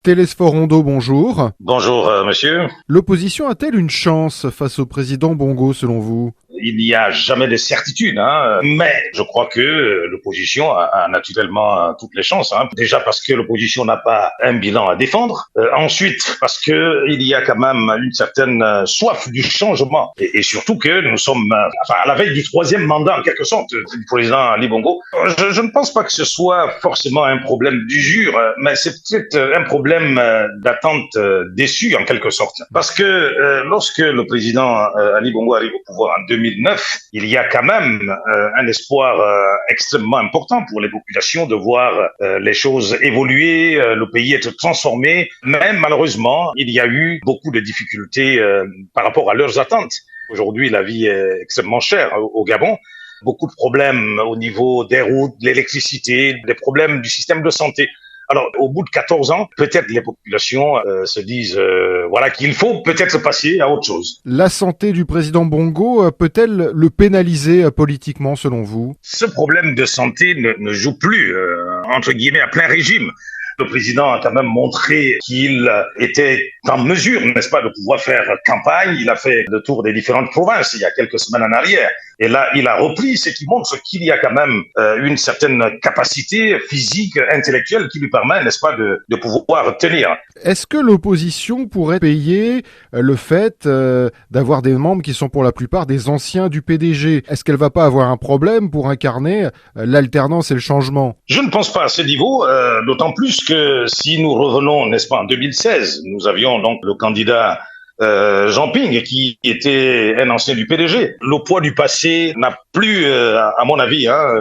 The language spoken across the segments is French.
Télésphore Rondeau, bonjour. Bonjour, monsieur. L'opposition a-t-elle une chance face au président Bongo, selon vous? Il n'y a jamais de certitude, mais je crois que l'opposition a naturellement toutes les chances. Déjà parce que l'opposition n'a pas un bilan à défendre. Ensuite, parce que il y a quand même une certaine soif du changement. Et surtout que nous sommes à la veille du troisième mandat, en quelque sorte, du président Ali Bongo. Je ne pense pas que ce soit forcément un problème d'usure, mais c'est peut-être un problème d'attente déçue, en quelque sorte. Parce que lorsque le président Ali Bongo arrive au pouvoir en 2009, il y a quand même un espoir extrêmement important pour les populations de voir les choses évoluer, le pays être transformé. Mais malheureusement, il y a eu beaucoup de difficultés par rapport à leurs attentes. Aujourd'hui, la vie est extrêmement chère au Gabon. Beaucoup de problèmes au niveau des routes, de l'électricité, des problèmes du système de santé. Alors, au bout de 14 ans, peut-être les populations se disent voilà qu'il faut peut-être passer à autre chose. La santé du président Bongo peut-elle le pénaliser politiquement, selon vous? Ce problème de santé ne joue plus, entre guillemets, à plein régime. Le président a quand même montré qu'il était en mesure, n'est-ce pas, de pouvoir faire campagne. Il a fait le tour des différentes provinces il y a quelques semaines en arrière. Et là, il a repris, ce qui montre qu'il y a quand même une certaine capacité physique, intellectuelle qui lui permet, n'est-ce pas, de pouvoir tenir. Est-ce que l'opposition pourrait payer le fait d'avoir des membres qui sont pour la plupart des anciens du PDG? Est-ce qu'elle va pas avoir un problème pour incarner l'alternance et le changement? Je ne pense pas à ce niveau, d'autant plus que si nous revenons, n'est-ce pas, en 2016, nous avions donc le candidat Jean Ping, qui était un ancien du PDG. Le poids du passé n'a plus, à mon avis, à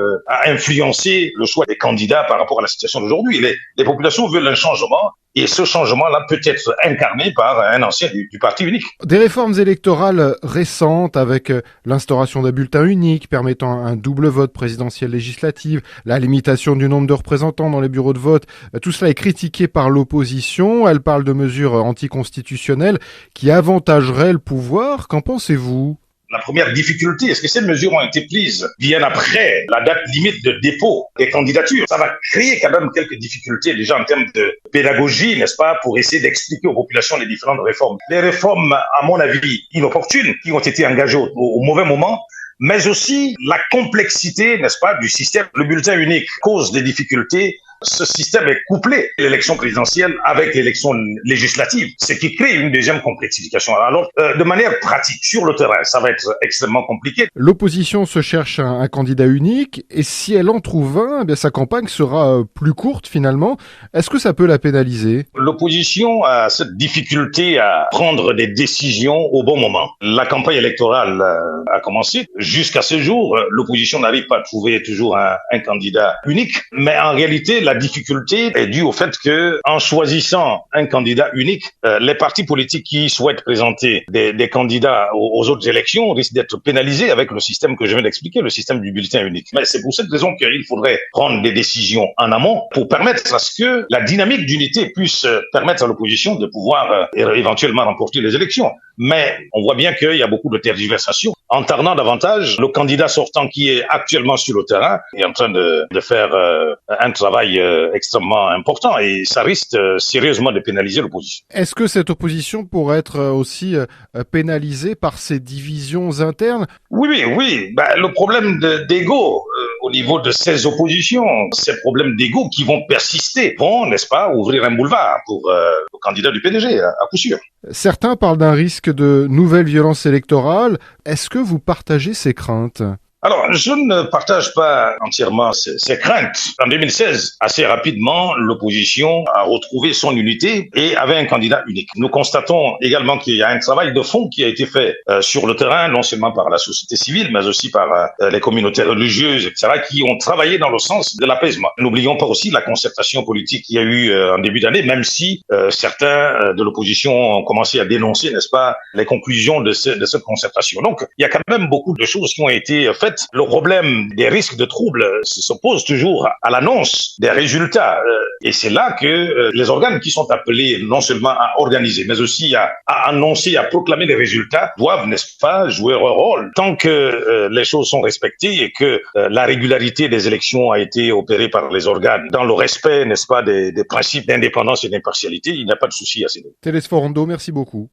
influencer le choix des candidats par rapport à la situation d'aujourd'hui. Les populations veulent un changement, et ce changement-là peut être incarné par un ancien du parti unique. Des réformes électorales récentes avec l'instauration d'un bulletin unique permettant un double vote présidentiel législatif, la limitation du nombre de représentants dans les bureaux de vote, tout cela est critiqué par l'opposition. Elle parle de mesures anticonstitutionnelles qui avantageraient le pouvoir. Qu'en pensez-vous ? La première difficulté, est-ce que ces mesures ont été prises bien après la date limite de dépôt des candidatures? Ça va créer quand même quelques difficultés déjà en termes de pédagogie, n'est-ce pas, pour essayer d'expliquer aux populations les différentes réformes. Les réformes, à mon avis, inopportunes, qui ont été engagées au mauvais moment, mais aussi la complexité, n'est-ce pas, du système. Le bulletin unique cause des difficultés. Ce système est couplé, l'élection présidentielle avec l'élection législative, ce qui crée une deuxième complexification. Alors, de manière pratique, sur le terrain, ça va être extrêmement compliqué. L'opposition se cherche un candidat unique, et si elle en trouve un, eh bien, sa campagne sera plus courte finalement. Est-ce que ça peut la pénaliser? L'opposition a cette difficulté à prendre des décisions au bon moment. La campagne électorale a commencé. Jusqu'à ce jour, l'opposition n'arrive pas à trouver toujours un candidat unique, mais en réalité, la difficulté est due au fait que, en choisissant un candidat unique, les partis politiques qui souhaitent présenter des candidats aux autres élections risquent d'être pénalisés avec le système que je viens d'expliquer, le système du bulletin unique. Mais c'est pour cette raison qu'il faudrait prendre des décisions en amont pour permettre à ce que la dynamique d'unité puisse permettre à l'opposition de pouvoir éventuellement remporter les élections. Mais on voit bien qu'il y a beaucoup de tergiversations. En tardant davantage, le candidat sortant qui est actuellement sur le terrain est en train de faire un travail extrêmement important, et ça risque sérieusement de pénaliser l'opposition. Est-ce que cette opposition pourrait être aussi pénalisée par ces divisions internes? Oui. Le problème d'ego au niveau de ces oppositions, ces problèmes d'ego qui vont persister, vont, n'est-ce pas, ouvrir un boulevard pour le candidat du PDG, à coup sûr. Certains parlent d'un risque de nouvelles violences électorales. Est-ce que vous partagez ces craintes? Alors, je ne partage pas entièrement ces craintes. En 2016, assez rapidement, l'opposition a retrouvé son unité et avait un candidat unique. Nous constatons également qu'il y a un travail de fond qui a été fait sur le terrain, non seulement par la société civile, mais aussi par les communautés religieuses, etc., qui ont travaillé dans le sens de l'apaisement. N'oublions pas aussi la concertation politique qu'il y a eu en début d'année, même si certains de l'opposition ont commencé à dénoncer, n'est-ce pas, les conclusions de cette concertation. Donc, il y a quand même beaucoup de choses qui ont été faites fait, le problème des risques de troubles se pose toujours à l'annonce des résultats. Et c'est là que les organes qui sont appelés non seulement à organiser, mais aussi à annoncer, à proclamer les résultats, doivent, n'est-ce pas, jouer leur rôle. Tant que les choses sont respectées et que la régularité des élections a été opérée par les organes dans le respect, n'est-ce pas, des principes d'indépendance et d'impartialité, il n'y a pas de souci à ce niveau. Télésphore Ondo, merci beaucoup.